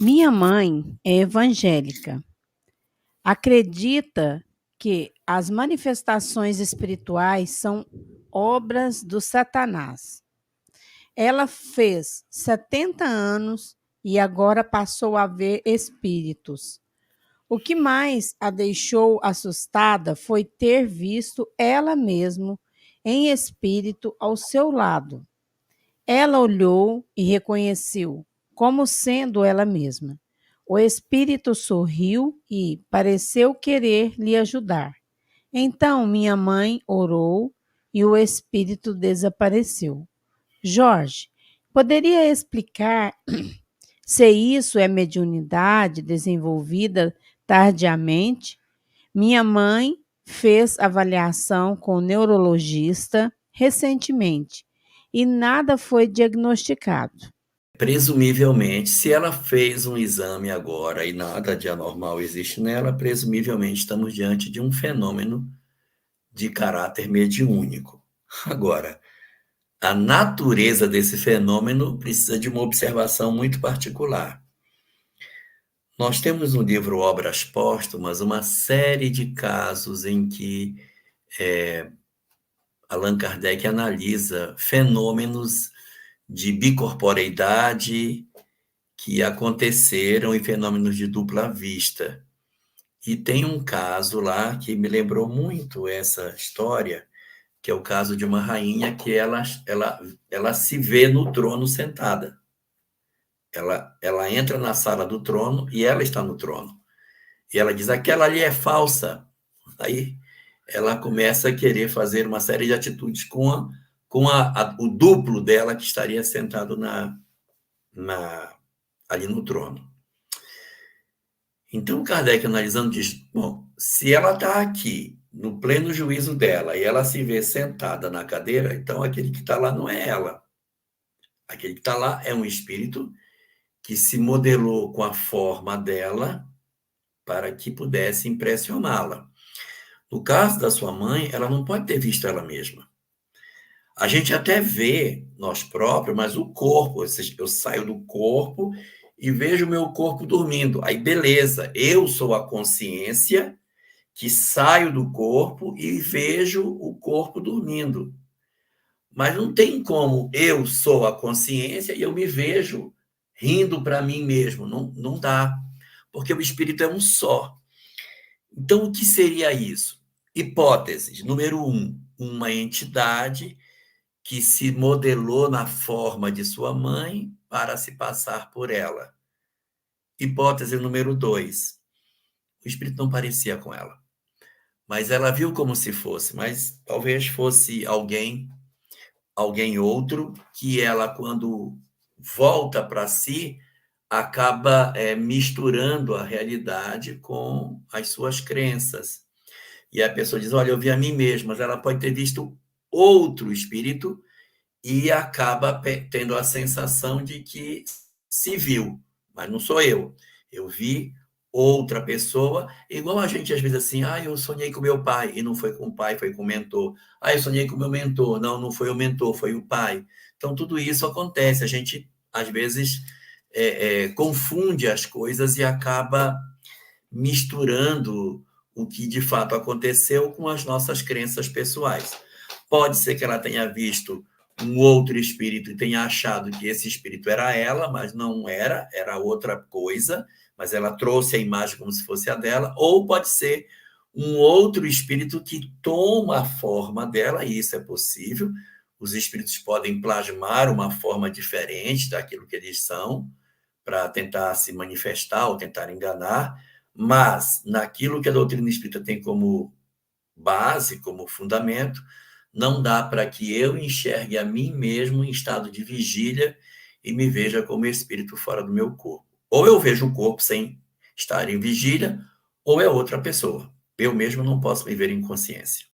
Minha mãe é evangélica. Acredita que as manifestações espirituais são obras do Satanás. Ela fez 70 anos e agora passou a ver espíritos. O que mais a deixou assustada foi ter visto ela mesma em espírito ao seu lado. Ela olhou e reconheceu como sendo ela mesma. O espírito sorriu e pareceu querer lhe ajudar. Então minha mãe orou e o espírito desapareceu. Jorge, poderia explicar se isso é mediunidade desenvolvida tardiamente? Minha mãe fez avaliação com o neurologista recentemente e nada foi diagnosticado. Presumivelmente, se ela fez um exame agora e nada de anormal existe nela, presumivelmente estamos diante de um fenômeno de caráter mediúnico. Agora, a natureza desse fenômeno precisa de uma observação muito particular. Nós temos no livro Obras Póstumas uma série de casos em que Allan Kardec analisa fenômenos de bicorporeidade que aconteceram e fenômenos de dupla vista. E tem um caso lá que me lembrou muito essa história, que é o caso de uma rainha que ela se vê no trono sentada. Ela entra na sala do trono e ela está no trono. E ela diz: aquela ali é falsa. Aí ela começa a querer fazer uma série de atitudes com o duplo dela que estaria sentado ali no trono. Então, Kardec, analisando, diz: bom, se ela está aqui, no pleno juízo dela, e ela se vê sentada na cadeira, então aquele que está lá não é ela. Aquele que está lá é um espírito que se modelou com a forma dela para que pudesse impressioná-la. No caso da sua mãe, ela não pode ter visto ela mesma. A gente até vê nós próprios, mas o corpo, ou seja, eu saio do corpo e vejo o meu corpo dormindo. Aí, beleza, eu sou a consciência que saio do corpo e vejo o corpo dormindo. Mas não tem como eu sou a consciência e eu me vejo rindo para mim mesmo. Não, não dá, porque o espírito é um só. Então, o que seria isso? Hipóteses. Número um, uma entidade que se modelou na forma de sua mãe para se passar por ela. Hipótese número dois, o espírito não parecia com ela, mas ela viu como se fosse, mas talvez fosse alguém outro, que ela, quando volta para si, acaba misturando a realidade com as suas crenças. E a pessoa diz: olha, eu vi a mim mesma, mas ela pode ter visto outro espírito e acaba tendo a sensação de que se viu, mas não sou eu. Eu vi outra pessoa, igual a gente às vezes assim: eu sonhei com meu pai, e não foi com o pai, foi com o mentor. Eu sonhei com o meu mentor, não foi o mentor, foi o pai. Então, tudo isso acontece, a gente às vezes confunde as coisas e acaba misturando o que de fato aconteceu com as nossas crenças pessoais. Pode ser que ela tenha visto um outro espírito e tenha achado que esse espírito era ela, mas não era, era outra coisa, mas ela trouxe a imagem como se fosse a dela, ou pode ser um outro espírito que toma a forma dela, e isso é possível. Os espíritos podem plasmar uma forma diferente daquilo que eles são, para tentar se manifestar ou tentar enganar, mas naquilo que a doutrina espírita tem como base, como fundamento, não dá para que eu enxergue a mim mesmo em estado de vigília e me veja como espírito fora do meu corpo. Ou eu vejo o corpo sem estar em vigília, ou é outra pessoa. Eu mesmo não posso me ver em consciência.